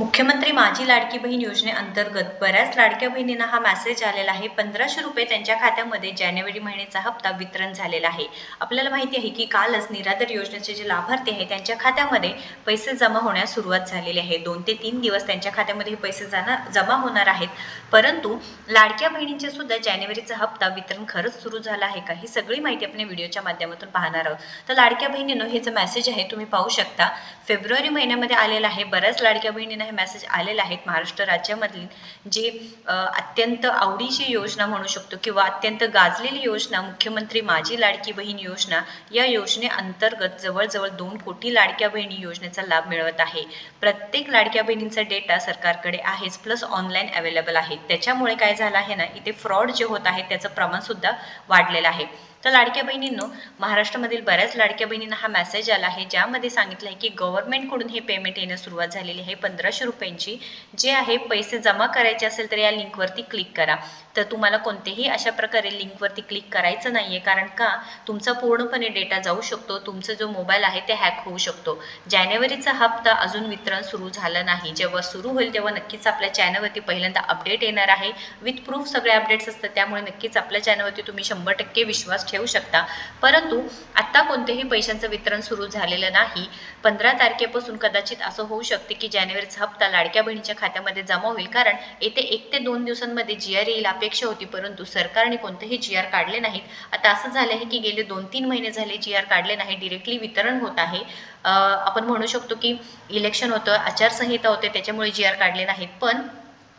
मुख्यमंत्री माझी लाडकी बहीण योजनेअंतर्गत बऱ्याच लाडक्या बहिणींना हा मेसेज आलेला आहे. 1500 रुपये त्यांच्या खात्यामध्ये जानेवारी महिन्याचा हप्ता वितरण झालेला आहे. आपल्याला माहिती आहे की कालच निराधार योजनेचे जे लाभार्थी आहेत त्यांच्या खात्यामध्ये पैसे जमा होण्यास सुरुवात झालेली आहे. 2 ते 3 दिवस त्यांच्या खात्यामध्ये हे पैसे जमा होणार आहेत. परंतु लाडक्या बहिणींचे सुद्धा जानेवारीचा हप्ता वितरण खरंच सुरू झाला आहे का, ही सगळी माहिती आपण व्हिडिओच्या माध्यमातून पाहणार आहोत. तर लाडक्या बहिणींनो, हे जे मेसेज आहे तुम्ही पाहू शकता, फेब्रुवारी महिन्यामध्ये आलेला आहे. बऱ्याच लाडक्या बहिणींना हे मेसेज आलेले आहेत. महाराष्ट्र राज्यामधील जे अत्यंत आवडीची योजना म्हणू शकतो किंवा अत्यंत गाजलेली योजना मुख्यमंत्री माझी लाडकी बहीण योजना, या योजनेअंतर्गत जवळजवळ 2 कोटी लाडक्या बहिणी योजनेचा लाभ मिळवत आहे. प्रत्येक लाडक्या बहिणींचा डेटा सरकारकडे आहेच, प्लस ऑनलाईन अवेलेबल आहे. त्याच्यामुळे काय झालं आहे ना, इथे फ्रॉड जे होत आहे त्याचं प्रमाण सुद्धा वाढलेलं आहे. तर लाडक्या बहिणींनो, महाराष्ट्रामधील बऱ्याच लाडक्या बहिणींना हा मेसेज आला आहे, ज्यामध्ये सांगितलं आहे की गव्हर्नमेंटकडून हे पेमेंट येण्यास सुरुवात झालेली आहे 1500 रुपयांची. जे आहे पैसे जमा करायचे असेल तर या लिंकवरती क्लिक करा. तर तुम्हाला कोणतेही अशा प्रकारे लिंकवरती क्लिक करायचं नाहीये, कारण का तुमचा पूर्णपणे डेटा जाऊ शकतो, तुमचा जो मोबाईल आहे ते हॅक होऊ शकतो. जानेवारीचा हप्ता अजून वितरण सुरू झालं नाही. जेव्हा सुरू होईल तेव्हा नक्कीच आपल्या चॅनलवरती पहिल्यांदा अपडेट येणार आहे. विथ प्रूफ सगळे अपडेट्स असतात, त्यामुळे नक्कीच आपल्या चॅनलवरती तुम्ही 100% विश्वास ठेवू शकता. परंतु आता कोणतेही पैशांचं वितरण सुरू झालेलं नाही. 15 तारखेपासून कदाचित असं होऊ शकते की जानेवारीचा हप्ता लाडक्या बहिणीच्या खात्यामध्ये जमा होईल, कारण येथे 1 ते 2 दिवसांमध्ये GR येईल अपेक्षा होती, परंतु सरकारने कोणतेही GR काढले नाहीत. आता असं झालं आहे की गेले 2-3 महिने झाले GR काढले नाही, डिरेक्टली वितरण होत आहे. आपण म्हणू शकतो की इलेक्शन होतं, आचारसंहिता होते, त्याच्यामुळे GR काढले नाहीत. पण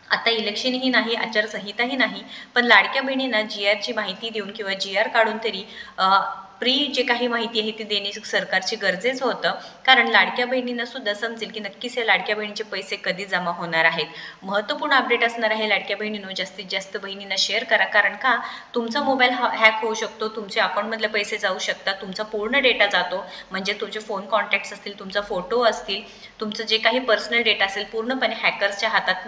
आता इलेक्शनही नाही, आचारसंहिताही नाही, पण लाडक्या बहिणींना GRची माहिती देऊन किंवा GR काढून तरी प्री जे काही माहिती आहे ती देणे सरकारची गरजेचं होतं, कारण लाडक्या बहिणींना सुद्धा समजेल की नक्कीच हे लाडक्या बहिणीचे पैसे कधी जमा होणार आहेत. महत्त्वपूर्ण अपडेट असणार आहे लाडक्या बहिणींनो, जास्तीत जास्त बहिणींना शेअर करा, कारण का तुमचा मोबाईल हॅक होऊ शकतो, तुमच्या अकाउंटमधले पैसे जाऊ शकतात, तुमचा पूर्ण डेटा जातो. म्हणजे तुमचे फोन कॉन्टॅक्ट्स असतील, तुमचा फोटो असतील, तुमचं जे काही पर्सनल डेटा असेल पूर्णपणे हॅकर्सच्या हातात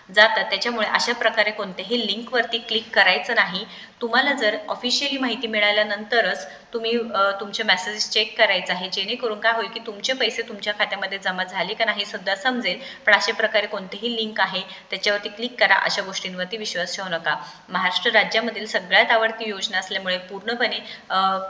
जातात. त्याच्यामुळे अशा प्रकारे कोणत्याही लिंकवरती क्लिक करायचं नाही. तुम्हाला जर ऑफिशियली माहिती मिळाल्यानंतरच तुम्ही तुमचे मेसेजेस चेक करायचे आहे, जेणेकरून काय होईल की तुमचे पैसे तुमच्या खात्यामध्ये जमा झाले का नाही सुद्धा समजेल. पण अशा प्रकारे कोणतीही लिंक आहे त्याच्यावरती क्लिक करा, अशा गोष्टींवरती विश्वास ठेवू नका. महाराष्ट्र राज्यामधील सगळ्यात आवडती योजना असल्यामुळे पूर्णपणे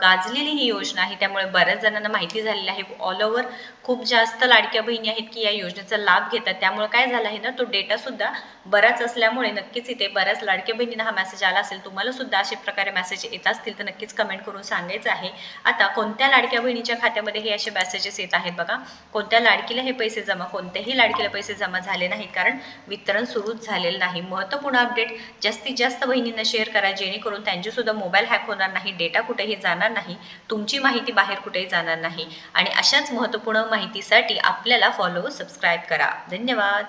गाजलेली ही योजना आहे, त्यामुळे बऱ्याच जणांना माहिती झालेली आहे. ऑल ओव्हर खूप जास्त लाडक्या बहिणी आहेत की या योजनेचा लाभ घेतात. त्यामुळे काय झालं आहे ना, तो डेटा सुद्धा बराच असल्यामुळे नक्कीच इथे बऱ्याच लाडक्या बहिणींना हा मेसेज आला असेल. तुम्हाला सुद्धा अशा प्रकारे मेसेज येत असतील तर नक्कीच कमेंट करून सांगायचं आहे. आता कोणत्या लाडक्या बहिणीच्या खात्यामध्ये हे असे मेसेजेस येत आहेत बघा. कोणत्या लाडकीला हे पैसे जमा, कोणत्याही लाडकीला पैसे जमा झाले नाहीत, कारण वितरण सुरूच झालेलं नाही. महत्त्वपूर्ण अपडेट जास्तीत जास्त बहिणींना शेअर करा, जेणेकरून त्यांचे सुद्धा मोबाईल हॅक होणार नाही, डेटा कुठेही जाणार नाही, तुमची माहिती बाहेर कुठेही जाणार नाही. आणि अशाच महत्त्वपूर्ण माहितीसाठी आपल्याला सबस्क्राईब करा. धन्यवाद.